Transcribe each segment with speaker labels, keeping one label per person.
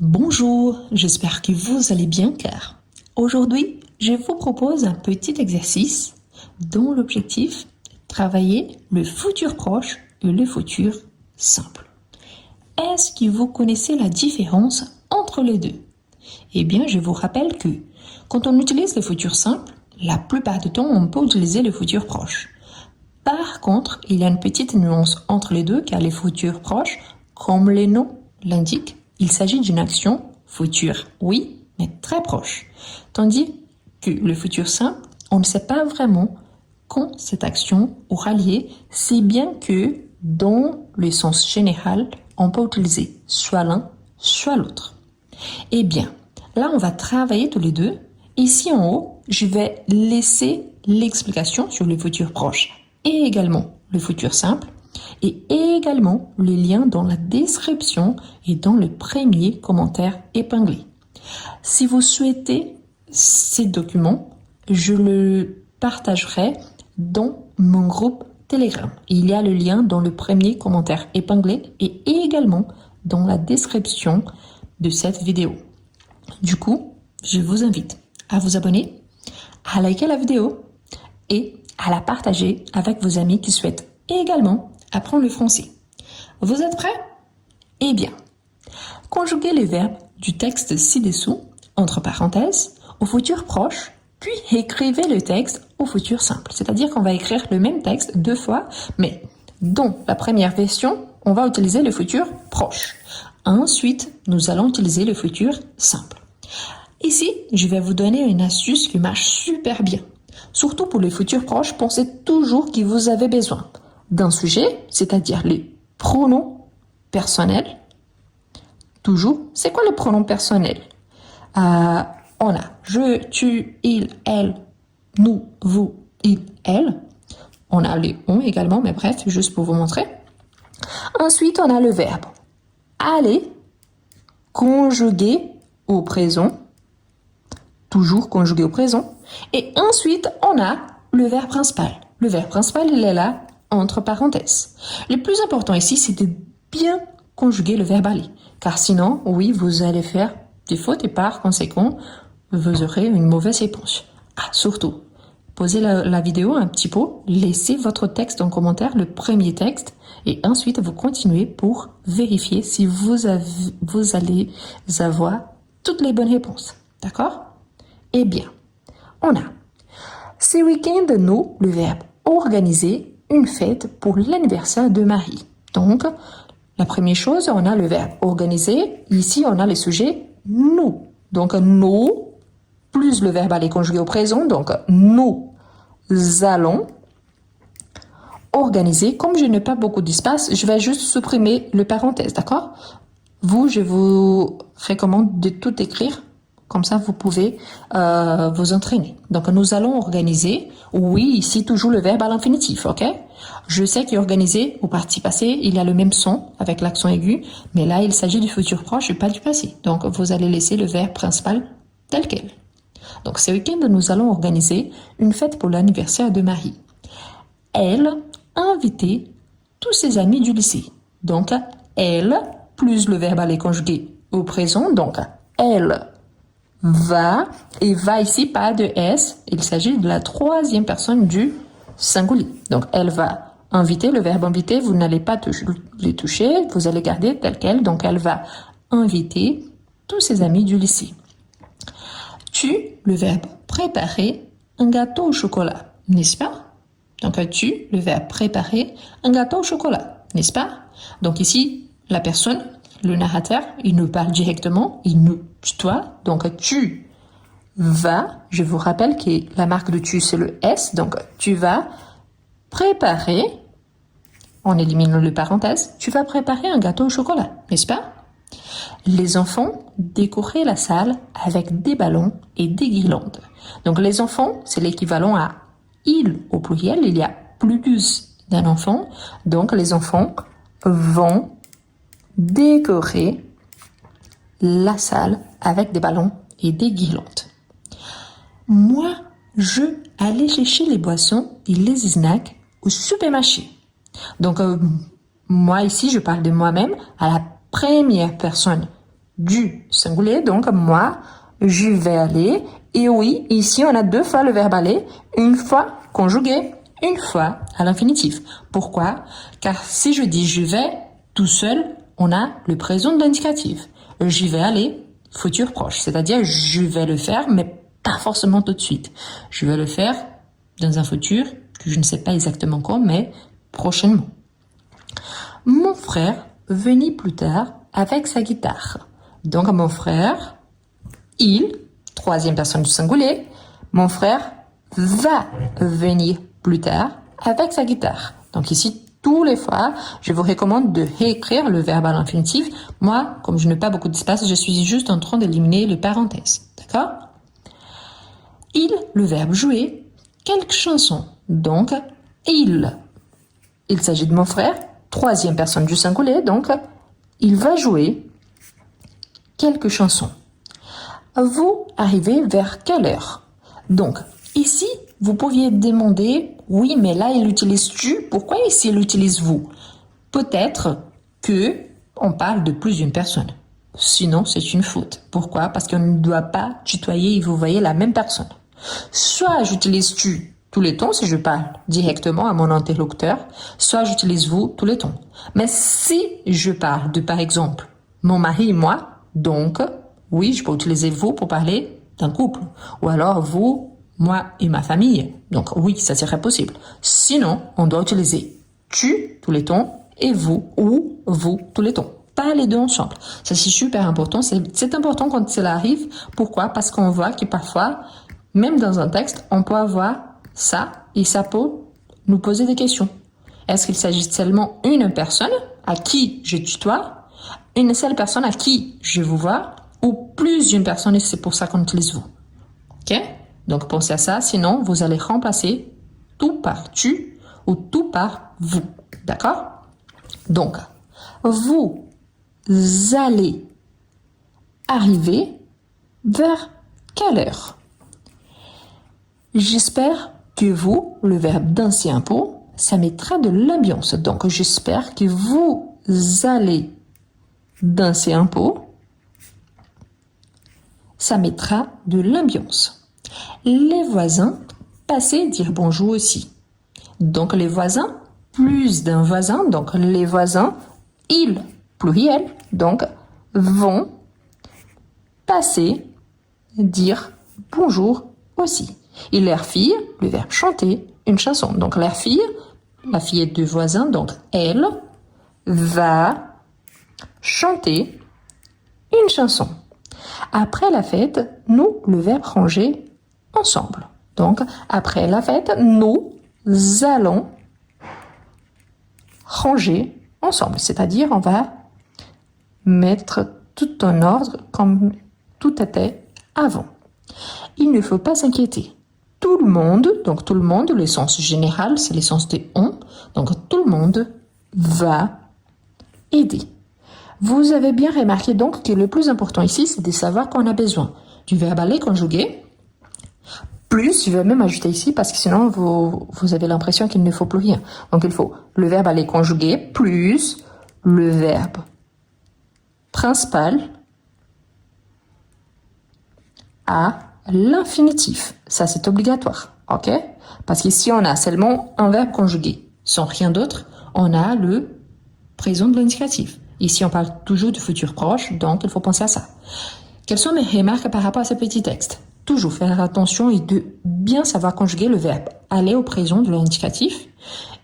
Speaker 1: Bonjour, j'espère que vous allez bien car aujourd'hui, je vous propose un petit exercice dont l'objectif est de travailler le futur proche et le futur simple. Est-ce que vous connaissez la différence entre les deux? Eh bien, je vous rappelle que quand on utilise le futur simple, la plupart du temps, on peut utiliser le futur proche. Par contre, il y a une petite nuance entre les deux car les futurs proches, comme les noms l'indiquent, il s'agit d'une action future, oui, mais très proche. Tandis que le futur simple, on ne sait pas vraiment quand cette action aura lieu, si bien que dans le sens général, on peut utiliser soit l'un, soit l'autre. Eh bien, là, on va travailler tous les deux. Ici en haut, je vais laisser l'explication sur le futur proche et également le futur simple et également le lien dans la description et dans le premier commentaire épinglé. Si vous souhaitez ces documents, je le partagerai dans mon groupe Telegram. Il y a le lien dans le premier commentaire épinglé et également dans la description de cette vidéo. Du coup, je vous invite à vous abonner, à liker la vidéo et à la partager avec vos amis qui souhaitent également apprendre le français. Vous êtes prêts? Eh bien, conjuguez les verbes du texte ci-dessous, entre parenthèses, au futur proche, puis écrivez le texte au futur simple. C'est-à-dire qu'on va écrire le même texte deux fois, mais dans la première version, on va utiliser le futur proche. Ensuite, nous allons utiliser le futur simple. Ici, je vais vous donner une astuce qui marche super bien. Surtout pour les futurs proches, pensez toujours que vous avez besoin d'un sujet, c'est-à-dire les pronoms personnels. Toujours, c'est quoi le pronom personnel? On a je, tu, il, elle, nous, vous, il, elle. On a les on également, mais bref, juste pour vous montrer. Ensuite, on a le verbe aller, conjugué au présent, toujours conjugué au présent. Et ensuite, on a le verbe principal. Le verbe principal, il est là, entre parenthèses. Le plus important ici, c'est de bien conjuguer le verbe aller. Car sinon, oui, vous allez faire des fautes et par conséquent, vous aurez une mauvaise réponse. Ah, surtout, posez la vidéo un petit peu, laissez votre texte en commentaire, le premier texte, et ensuite vous continuez pour vérifier si vous allez avoir toutes les bonnes réponses. D'accord? Eh bien, on a ce week-end, nous, le verbe organiser une fête pour l'anniversaire de Marie. Donc, la première chose, on a le verbe organiser. Ici, on a le sujet nous. Donc, nous, plus le verbe aller conjugué au présent. Donc, nous allons organiser. Comme je n'ai pas beaucoup d'espace, je vais juste supprimer le parenthèse, d'accord? Vous, je vous recommande de tout écrire. Comme ça, vous pouvez vous entraîner. Donc, nous allons organiser. Oui, ici, toujours le verbe à l'infinitif, ok? Je sais qu'organiser, au participe passé, il y a le même son avec l'accent aigu, mais là, il s'agit du futur proche et pas du passé. Donc, vous allez laisser le verbe principal tel quel. Donc, ce week-end, nous allons organiser une fête pour l'anniversaire de Marie. Elle a invité tous ses amis du lycée. Donc, elle, plus le verbe aller conjugué au présent. Donc, elle va, et va ici, pas de S, il s'agit de la troisième personne du singulier. Donc, elle va inviter, le verbe inviter, vous n'allez pas les toucher, vous allez garder tel quel. Donc, elle va inviter tous ses amis du lycée. Tu, le verbe préparer un gâteau au chocolat, n'est-ce pas? Donc, tu, le verbe préparer un gâteau au chocolat, n'est-ce pas? Donc, ici, la personne, le narrateur, il nous parle directement, il nous tutoie. Donc, tu vas, je vous rappelle que la marque de tu, c'est le S. Donc, tu vas préparer, on élimine le parenthèse, tu vas préparer un gâteau au chocolat, n'est-ce pas? Les enfants décoraient la salle avec des ballons et des guirlandes. Donc, les enfants, c'est l'équivalent à il au pluriel. Il y a plus d'un enfant. Donc, les enfants vont décorer la salle avec des ballons et des guirlandes. Moi, je allais chercher les boissons et les snacks au supermarché. Donc, moi ici, je parle de moi-même à la première personne du singulier. Donc, moi, je vais aller. Et oui, ici, on a 2 fois le verbe aller. Une fois conjugué, une fois à l'infinitif. Pourquoi? Car si je dis je vais tout seul, on a le présent de l'indicatif. J'y vais aller, futur proche. C'est-à-dire, je vais le faire, mais pas forcément tout de suite. Je vais le faire dans un futur que je ne sais pas exactement quand, mais prochainement. Mon frère venait plus tard avec sa guitare. Donc, mon frère, il, troisième personne du singulier, mon frère va venir plus tard avec sa guitare. Donc ici, tous les fois, je vous recommande de réécrire le verbe à l'infinitif. Moi, comme je n'ai pas beaucoup d'espace, je suis juste en train d'éliminer les parenthèses. D'accord? Il, le verbe jouer, quelques chansons. Donc, il s'agit de mon frère, troisième personne du singulier, donc il va jouer quelques chansons. Vous arrivez vers quelle heure? Donc, ici, vous pouviez demander, oui, mais là, il utilise tu, pourquoi ici il utilise vous? Peut-être que on parle de plus d'une personne. Sinon, c'est une faute. Pourquoi? Parce qu'on ne doit pas tutoyer et vous voyez la même personne. Soit j'utilise tu tous les temps si je parle directement à mon interlocuteur, soit j'utilise vous tous les temps. Mais si je parle de, par exemple, mon mari et moi, donc, oui, je peux utiliser vous pour parler d'un couple. Ou alors vous, moi et ma famille. Donc oui, ça serait possible. Sinon, on doit utiliser tu tous les temps et vous ou vous tous les temps. Pas les deux ensemble. Ça, c'est super important. C'est important quand cela arrive. Pourquoi? Parce qu'on voit que parfois, même dans un texte, on peut avoir ça et ça peut nous poser des questions. Est-ce qu'il s'agit seulement une personne à qui je tutoie, une seule personne à qui je vous vois, ou plus d'une personne et c'est pour ça qu'on utilise vous. Ok? Donc pensez à ça, sinon vous allez remplacer tout par tu ou tout par vous. D'accord? Donc, vous allez arriver vers quelle heure? J'espère que vous, le verbe danser un peu, ça mettra de l'ambiance. Donc, j'espère que vous allez danser un peu. Ça mettra de l'ambiance. Les voisins, passez dire bonjour aussi. Donc, les voisins, plus d'un voisin. Donc, les voisins, ils, pluriel, donc, vont passer dire bonjour aussi. Et leur fille, le verbe chanter, une chanson. Donc, leur fille, la fillette du voisin, donc, elle va chanter une chanson. Après la fête, nous, le verbe ranger ensemble. Donc, après la fête, nous allons ranger ensemble. C'est-à-dire, on va mettre tout en ordre comme tout était avant. Il ne faut pas s'inquiéter. Tout le monde, donc tout le monde, le sens général, c'est le sens de on. Donc, tout le monde va aider. Vous avez bien remarqué donc que le plus important ici, c'est de savoir qu'on a besoin du verbe aller conjugué. Plus, je vais même ajouter ici parce que sinon vous avez l'impression qu'il ne faut plus rien. Donc il faut le verbe aller conjugué plus le verbe principal à l'infinitif. Ça, c'est obligatoire. OK? Parce qu'ici, on a seulement un verbe conjugué. Sans rien d'autre, on a le présent de l'indicatif. Ici, on parle toujours du futur proche, donc il faut penser à ça. Quelles sont mes remarques par rapport à ce petit texte? Toujours faire attention et de bien savoir conjuguer le verbe aller au présent de l'indicatif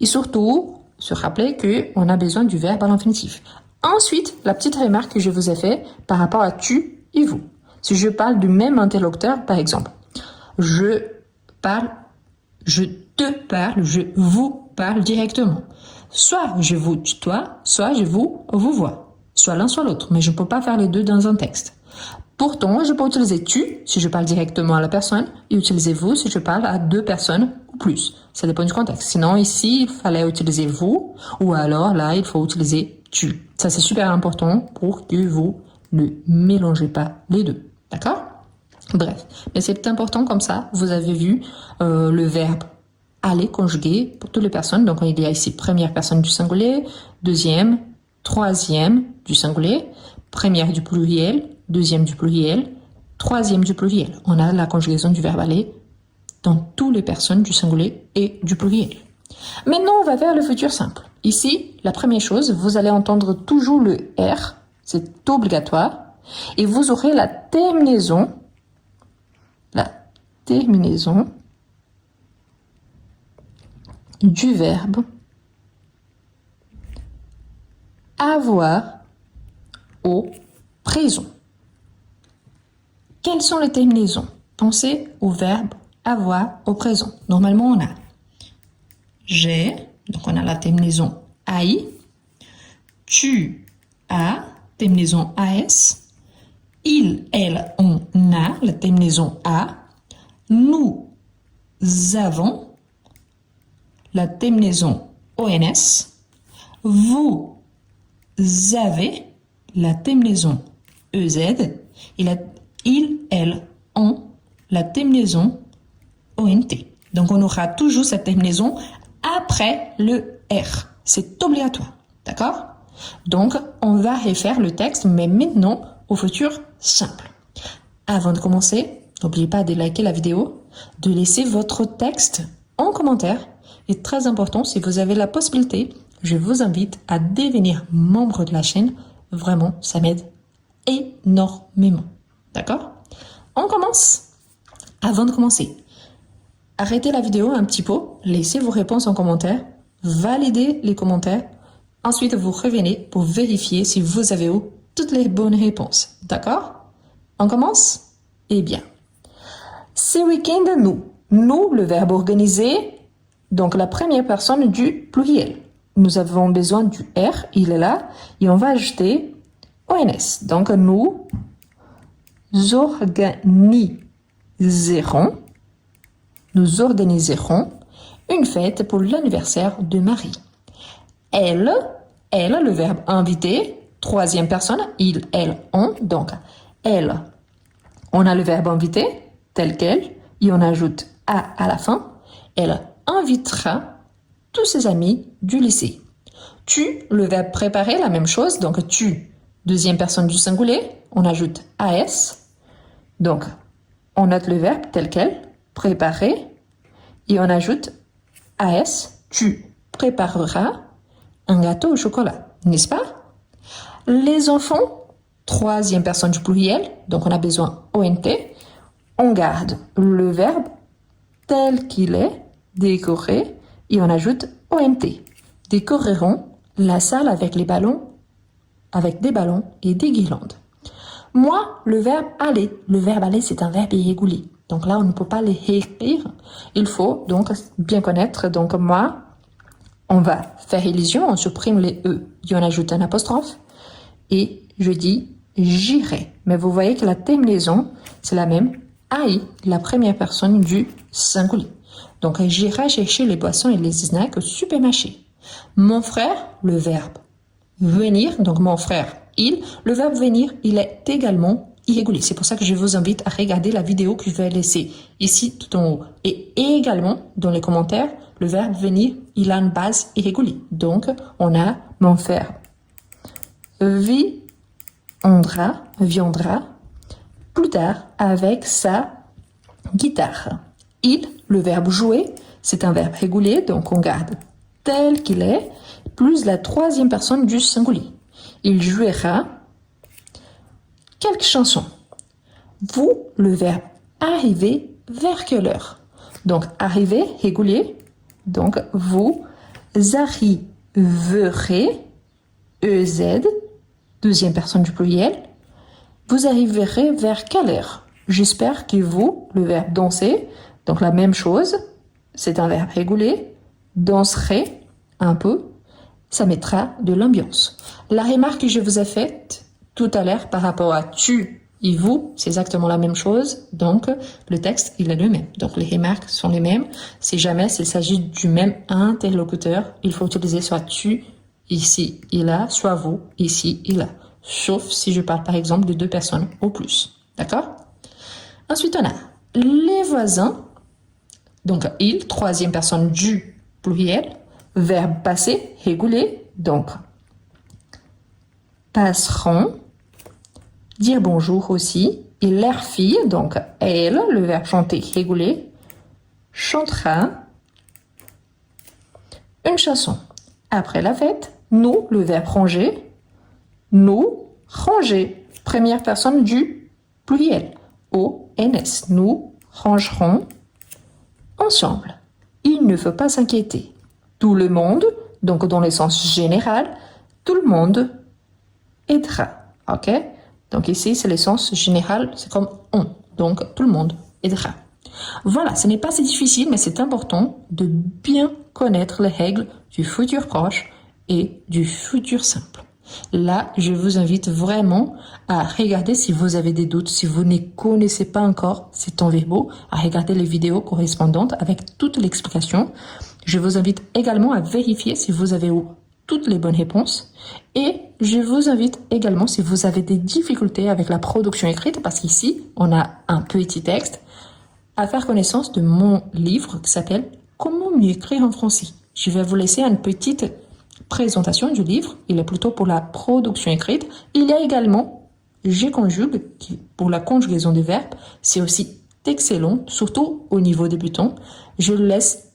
Speaker 1: et surtout se rappeler qu'on a besoin du verbe à l'infinitif. Ensuite, la petite remarque que je vous ai faite par rapport à tu et vous. Si je parle du même interlocuteur, par exemple, je te parle, je vous parle directement. Soit je vous tutoie, soit je vous vois. Soit l'un, soit l'autre, mais je ne peux pas faire les deux dans un texte. Pourtant, je peux utiliser tu si je parle directement à la personne et utiliser vous si je parle à deux personnes ou plus. Ça dépend du contexte. Sinon, ici, il fallait utiliser vous ou alors là, il faut utiliser tu. Ça, c'est super important pour que vous ne mélangez pas les deux. D'accord? Bref, mais c'est important comme ça. Vous avez vu le verbe aller conjugué pour toutes les personnes. Donc, il y a ici première personne du singulier, deuxième, troisième du singulier, première du pluriel, deuxième du pluriel, troisième du pluriel. On a la conjugaison du verbe aller dans toutes les personnes du singulier et du pluriel. Maintenant, on va vers le futur simple. Ici, la première chose, vous allez entendre toujours le R, c'est obligatoire, et vous aurez la terminaison du verbe avoir au présent. Quelles sont les terminaisons? Pensez au verbe avoir au présent. Normalement, on a j'ai, donc on a la terminaison AI, tu as, terminaison AS, il, elle, on a, la terminaison A, nous avons, la terminaison ONS, vous avez, la terminaison EZ, et il, elle, on, la terminaison ONT. Donc on aura toujours cette terminaison après le R. C'est obligatoire. D'accord? Donc on va refaire le texte, mais maintenant au futur simple. Avant de commencer, n'oubliez pas de liker la vidéo, de laisser votre texte en commentaire. Et très important, si vous avez la possibilité, je vous invite à devenir membre de la chaîne. Vraiment, ça m'aide énormément. D'accord? On commence. Avant de commencer, arrêtez la vidéo un petit peu, laissez vos réponses en commentaire, validez les commentaires. Ensuite, vous revenez pour vérifier si vous avez eu toutes les bonnes réponses. D'accord? On commence? Eh bien, ce week-end, nous. Nous, le verbe organisé, donc la première personne du pluriel. Nous avons besoin du R, il est là, et on va ajouter ONS. Donc, nous organiserons une fête pour l'anniversaire de Marie. Elle, le verbe invité, troisième personne, il, elle, on. Donc, elle, on a le verbe invité, tel quel, et on ajoute à la fin. Elle invitera tous ses amis du lycée. Tu, le verbe préparer, la même chose. Donc, tu, deuxième personne du singulier, on ajoute AS. Donc, on note le verbe tel quel, préparer, et on ajoute AS, tu prépareras un gâteau au chocolat, n'est-ce pas? Les enfants, troisième personne du pluriel, donc on a besoin ONT, on garde le verbe tel qu'il est, décorer, et on ajoute ONT. Décoreront la salle avec des ballons et des guirlandes. Moi, le verbe aller. Le verbe aller, c'est un verbe irrégulier. Donc là, on ne peut pas les réécrire. Il faut donc bien connaître. Donc moi, on va faire illusion, on supprime les E et on ajoute un apostrophe. Et je dis j'irai. Mais vous voyez que la terminaison, c'est la même. Aïe, la première personne du singulier. Donc j'irai chercher les boissons et les snacks au supermarché. Mon frère, le verbe venir, donc mon frère, il, le verbe venir, il est également irrégulier. C'est pour ça que je vous invite à regarder la vidéo que je vais laisser ici tout en haut. Et également, dans les commentaires, le verbe venir, il a une base irrégulière. Donc, on a mon frère viendra plus tard avec sa guitare. Il, le verbe jouer, c'est un verbe régulier, donc on garde tel qu'il est, plus la troisième personne du singulier. Il jouera quelques chansons. Vous, le verbe arriver, vers quelle heure? Donc, arriver, régulier. Donc, vous arriverez, EZ, deuxième personne du pluriel. Vous arriverez vers quelle heure? J'espère que vous, le verbe danser, donc la même chose, c'est un verbe régulier. Danserez un peu, ça mettra de l'ambiance. La remarque que je vous ai faite tout à l'heure par rapport à tu et vous, c'est exactement la même chose. Donc, le texte, il est le même. Donc, les remarques sont les mêmes. Si jamais il s'agit du même interlocuteur, il faut utiliser soit tu, ici et là, soit vous, ici et là. Sauf si je parle par exemple de deux personnes ou plus. D'accord? Ensuite, on a les voisins. Donc, ils, troisième personne du pluriel. Verbe passé, régulier. Donc, passeront Dire bonjour aussi. Et leur fille, donc elle, le verbe chanter, rigoler, chantera une chanson. Après la fête, nous, le verbe ranger, nous, ranger. Première personne du pluriel. O-N-S. Nous rangerons ensemble. Il ne faut pas s'inquiéter. Tout le monde, donc dans le sens général, tout le monde aidera. Ok? Donc ici, c'est le sens général, c'est comme on. Donc tout le monde aidera. Voilà, ce n'est pas si difficile, mais c'est important de bien connaître les règles du futur proche et du futur simple. Là, je vous invite vraiment à regarder si vous avez des doutes, si vous ne connaissez pas encore ces temps verbaux, à regarder les vidéos correspondantes avec toute l'explication. Je vous invite également à vérifier si vous avez eu toutes les bonnes réponses. Et je vous invite également, si vous avez des difficultés avec la production écrite, parce qu'ici, on a un petit texte, à faire connaissance de mon livre qui s'appelle « Comment mieux écrire en français ». Je vais vous laisser une petite présentation du livre. Il est plutôt pour la production écrite. Il y a également « Je conjugue » qui pour la conjugaison des verbes. C'est aussi excellent, surtout au niveau débutant. Je laisse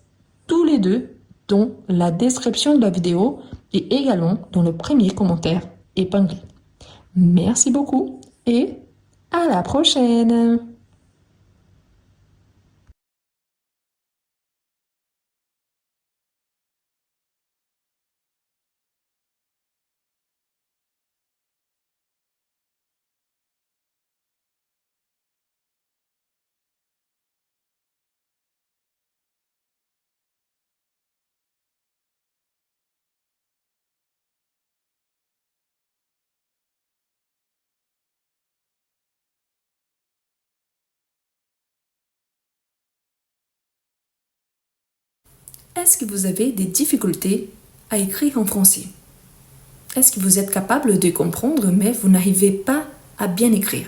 Speaker 1: tous les deux dans la description de la vidéo et également dans le premier commentaire épinglé. Merci beaucoup et à la prochaine!
Speaker 2: Est-ce que vous avez des difficultés à écrire en français? Est-ce que vous êtes capable de comprendre mais vous n'arrivez pas à bien écrire?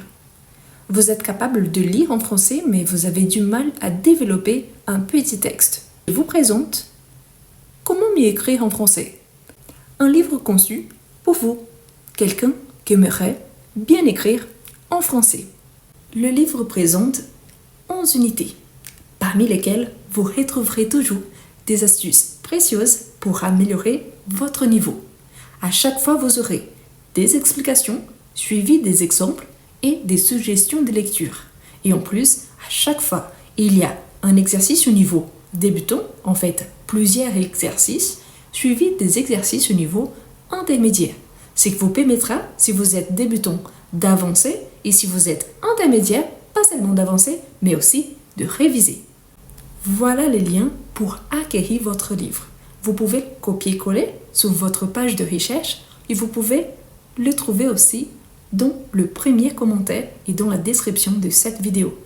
Speaker 2: Vous êtes capable de lire en français mais vous avez du mal à développer un petit texte. Je vous présente Comment mieux écrire en français? Un livre conçu pour vous, quelqu'un qui aimerait bien écrire en français. Le livre présente 11 unités, parmi lesquelles vous retrouverez toujours des astuces précieuses pour améliorer votre niveau. À chaque fois, vous aurez des explications suivies des exemples et des suggestions de lecture. Et en plus, à chaque fois, il y a un exercice au niveau débutant, en fait plusieurs exercices, suivis des exercices au niveau intermédiaire. Ce qui vous permettra, si vous êtes débutant, d'avancer et si vous êtes intermédiaire, pas seulement d'avancer, mais aussi de réviser. Voilà les liens pour acquérir votre livre. Vous pouvez copier-coller sur votre page de recherche et vous pouvez le trouver aussi dans le premier commentaire et dans la description de cette vidéo.